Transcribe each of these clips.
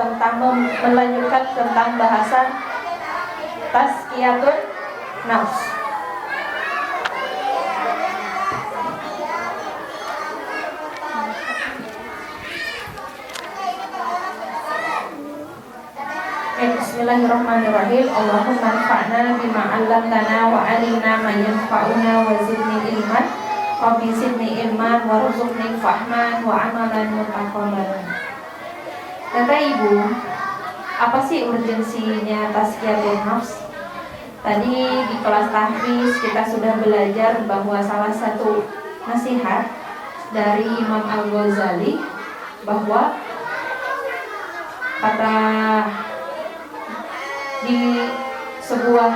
tentang melanjutkan tentang bahasan tazkiyatun nafs. Bismillahirrahmanirrahim. Allahumma anfa'na bima 'allamtana wa 'allimna ma yanfa'una wa zidni ilman. Rabbi zidni ilman warzuqni fahman wa 'amalan mutaqabbalan. Kata Ibu, apa sih urgensinya tazkiyatun nafs? Tadi di kelas tahfiz kita sudah belajar bahwa salah satu nasihat dari Imam Al-Ghazali bahwa kata di sebuah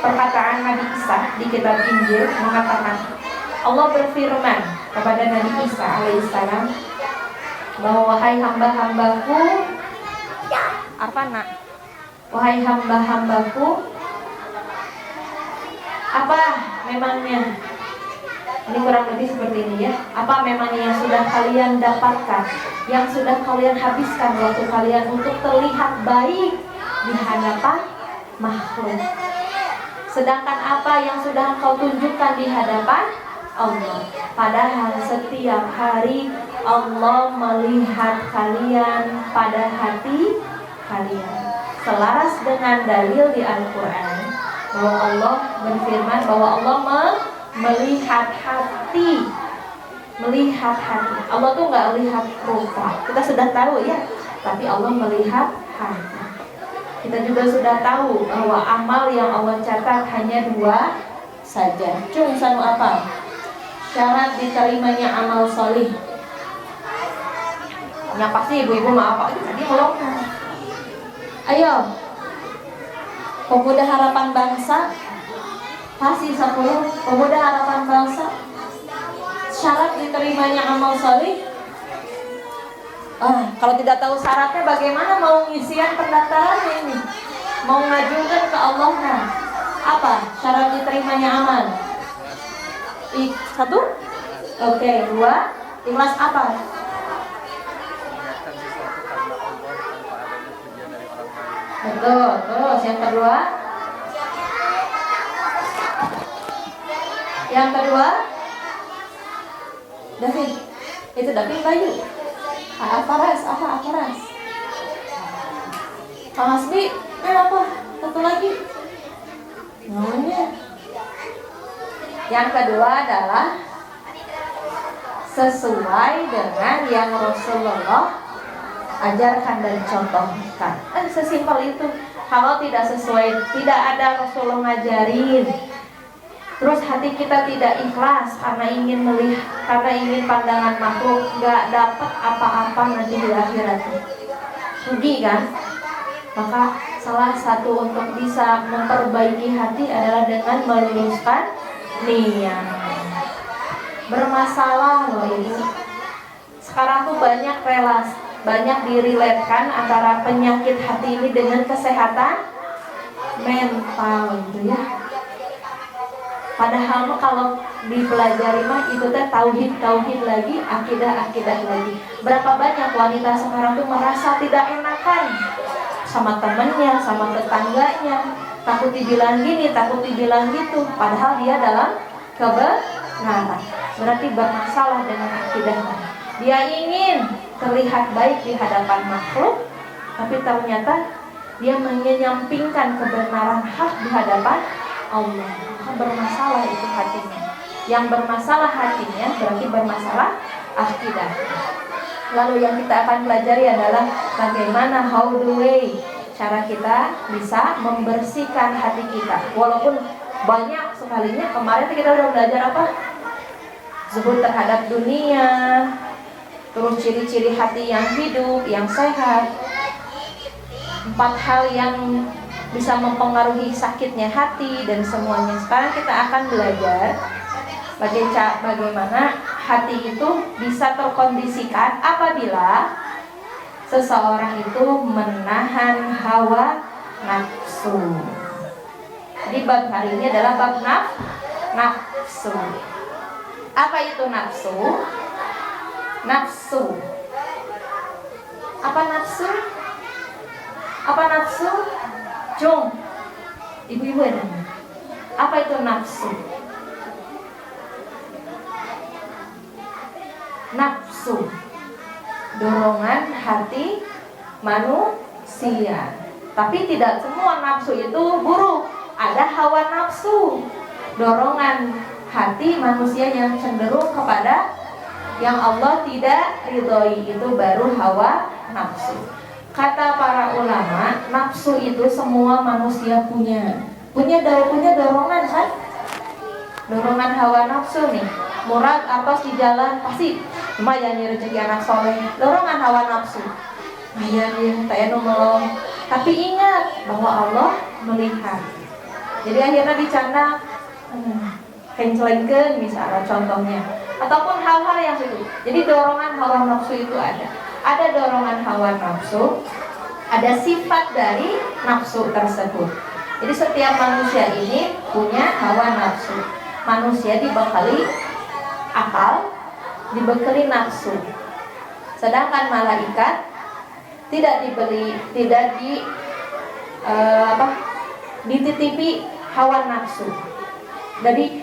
perkataan Nabi Isa di kitab Injil mengatakan, Allah berfirman kepada Nabi Isa alaihissalam bahwa wahai hamba-hambaku, apa nak? Wahai hamba-hambaku, apa memangnya? Ini kurang lebih seperti ini ya. Apa memangnya yang sudah kalian dapatkan, yang sudah kalian habiskan waktu kalian untuk terlihat baik di hadapan makhluk? Sedangkan apa yang sudah kau tunjukkan di hadapan Allah? Padahal setiap hari Allah melihat kalian pada hati kalian. Selaras dengan dalil di Al-Quran bahwa Allah berfirman bahwa Allah melihat hati. Melihat hati. Allah tuh gak lihat rupa. Kita sudah tahu ya. Tapi Allah melihat hati. Kita juga sudah tahu bahwa amal yang Allah catat hanya 2 saja. Cung sanu apa? Syarat diterimanya amal solih. Yang pasti ibu-ibu mau apa? Tadi melontar. Ayo, Pemuda Harapan Bangsa, pasti 10. Pemuda Harapan Bangsa, syarat diterimanya amal solih. Kalau tidak tahu syaratnya, bagaimana mau ngisian pendaftaran ini? Mau ngajukan ke Allah, nah, apa syarat diterimanya amal? 1, oke. 2, ikhlas apa? Betul. Terus yang kedua? Yang kedua? David. Itu David Bayu. Aparas, apa Aparas? Kang Hasbi, apa? Satu lagi. Namanya. Yang kedua adalah sesuai dengan yang Rasulullah ajarkan dan contohkan. Sesimpel itu. Kalau tidak sesuai, tidak ada Rasulullah ngajarin, terus hati kita tidak ikhlas karena ingin melihat, karena ingin pandangan makhluk, gak dapat apa-apa nanti di akhirat. Rugi kan? Maka salah satu untuk bisa memperbaiki hati adalah dengan meluruskan niat. Bermasalah loh ini. Sekarang tuh banyak relasi, banyak diriletkan antara penyakit hati ini dengan kesehatan mental gitu ya. Padahal mah kalau dipelajari mah itu teh tauhid lagi, akidah lagi. Berapa banyak wanita sekarang tuh merasa tidak enakan sama temannya, sama tetangganya, takut dibilang gini, takut dibilang gitu, padahal dia dalam kebenaran. Berarti bermasalah dengan akidahnya. Dia ingin terlihat baik di hadapan makhluk, tapi ternyata dia menyampingkan kebenaran hak di hadapan Allah. Maka bermasalah itu hatinya. Yang bermasalah hatinya berarti bermasalah akidah. Lalu yang kita akan pelajari adalah bagaimana, how the way, cara kita bisa membersihkan hati kita. Walaupun banyak sekalinya, kemarin kita udah belajar apa? Zuhud terhadap dunia, terus ciri-ciri hati yang hidup, yang sehat, 4 hal yang bisa mempengaruhi sakitnya hati dan semuanya. Sekarang kita akan belajar bagaimana hati itu bisa terkondisikan apabila seseorang itu menahan hawa nafsu. Jadi bab hari ini adalah bab nafsu. Apa itu nafsu? Nafsu. Apa nafsu? Apa nafsu? Cung, ibu-ibu ada. Apa itu nafsu? Nafsu, dorongan hati manusia. Tapi tidak semua nafsu itu buruk. Ada hawa nafsu, dorongan hati manusia yang cenderung kepada yang Allah tidak ridhoi, itu baru hawa nafsu. Kata para ulama, nafsu itu semua manusia punya dorongan kan? Dorongan hawa nafsu nih. Murad atas di jalan pasti lumayan nih rezeki anak soleh. Dorongan hawa nafsu. Lumayan nih tak melong. Tapi ingat bahwa Allah melihat. Jadi akhirnya dicanda kencelengkeun misalnya contohnya. Ataupun hal-hal yang itu. Jadi dorongan hawa nafsu itu ada. Ada dorongan hawa nafsu, ada sifat dari nafsu tersebut. Jadi setiap manusia ini punya hawa nafsu. Manusia dibekali akal, dibekali nafsu. Sedangkan malaikat tidak dititipi hawa nafsu. Jadi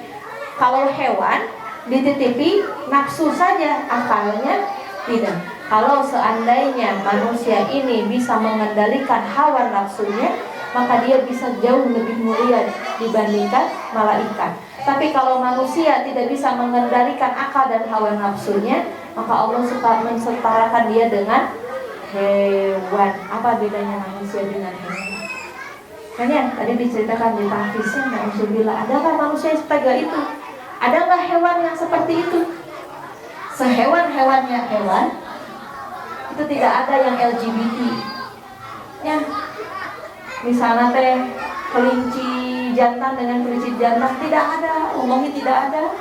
kalau hewan dititipi nafsu saja, akalnya tidak. Kalau seandainya manusia ini bisa mengendalikan hawa nafsunya, maka dia bisa jauh lebih mulia dibandingkan malaikat. Tapi kalau manusia tidak bisa mengendalikan akal dan hawa nafsunya, maka Allah suka mensetarakan dia dengan hewan. Apa bedanya manusia dengan hewan? Makanya tadi diceritakan di tahfiznya, na'udzubillah, adakah manusia yang setega itu? Ada nggak hewan yang seperti itu? Sehewan-hewannya hewan itu tidak ada yang LGBT. Ya, misalnya teh kelinci jantan dengan kelinci jantan tidak ada, umumnya tidak ada.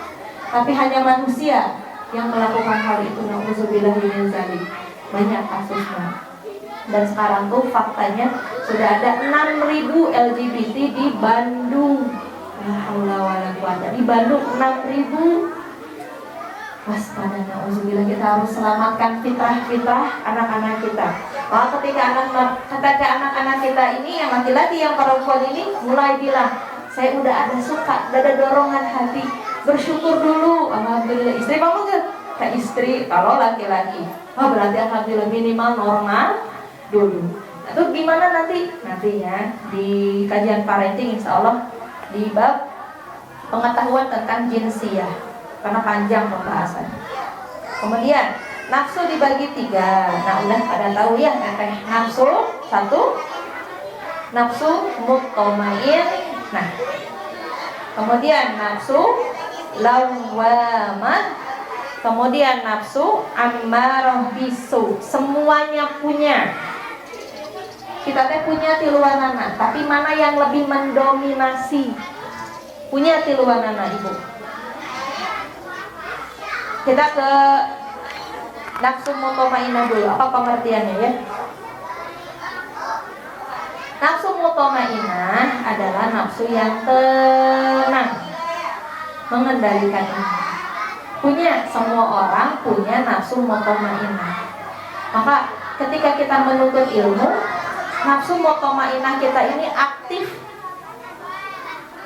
Tapi hanya manusia yang melakukan hal itu. Na'udzubillah min dzalik. Banyak kasusnya. Dan sekarang tuh faktanya sudah ada 6.000 LGBT di Bandung. La haula wala quwata. Di Bandung 6.000. Waspada, na'udzubillah, kita harus selamatkan fitrah-fitrah anak-anak kita. Maka ketika anak-anak kita ini yang laki-laki, yang perempuan ini mulai bilang, saya udah ada suka, udah ada dorongan hati, bersyukur dulu. Alhamdulillah. Istri kamu tuh kayak istri. Kalau laki-laki, oh berarti alhamdulillah minimal normal dulu. Itu gimana nantinya di kajian parenting, insya Allah di bab pengetahuan tentang jinsiyah, karena panjang pembahasan. Kemudian nafsu dibagi 3. Nah udah pada tahu ya teteh. Nafsu 1, nafsu mutmain. Nah kemudian nafsu lawwamah, kemudian nafsu ammarah bisu. Semuanya punya. Kita teh punya tiluanana, tapi mana yang lebih mendominasi? Punya tiluanana ibu. Kita ke nafsu mutmainah dulu. Apa pengertiannya ya? Nafsu mutmainah adalah nafsu yang tenang, mengendalikan ini. Punya, semua orang punya nafsu mutmainah. Maka ketika kita menuntut ilmu, nafsu mutmainah kita ini aktif,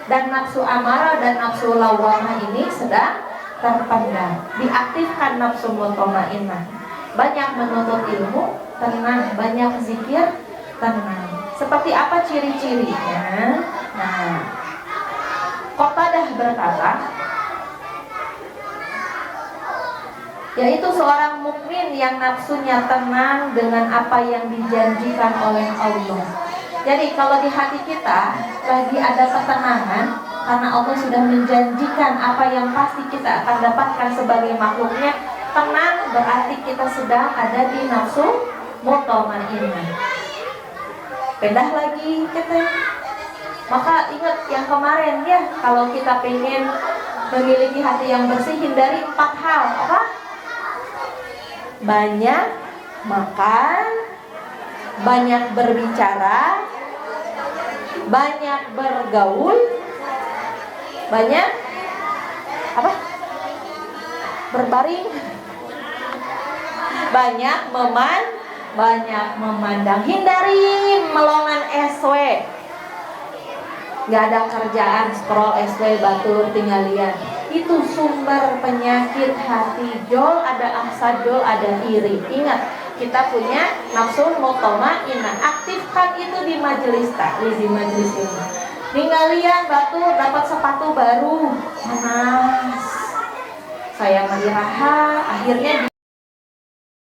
dan nafsu amarah dan nafsu lawwamah ini sedang terpendam. Diaktifkan nafsu mutmainah. Banyak menuntut ilmu, tenang. Banyak zikir, tenang. Seperti apa ciri-cirinya? Nah, Qatadah berkata, yaitu seorang mukmin yang nafsunya tenang dengan apa yang dijanjikan oleh Allah. Jadi kalau di hati kita lagi ada ketenangan, karena Allah sudah menjanjikan apa yang pasti kita akan dapatkan sebagai makhluknya, tenang berarti kita sedang ada di nafsu mutmainah. Pindah lagi kita. Maka ingat yang kemarin ya, kalau kita pengen memiliki hati yang bersih, hindari 4 hal. Apa? Banyak makan, banyak berbicara, banyak bergaul, banyak apa? Berbaring, banyak banyak memandang. Hindari melongan SW. Gak ada kerjaan, scroll SW batur tinggalian. Itu sumber penyakit hati. Jol ada ahsad, jol ada iri. Ingat, kita punya nafsu mutmainnah. Aktifkan itu di majelis taklim, di majelis ini. Tinggalian batur dapat sepatu baru, panas. Saya mariraha, akhirnya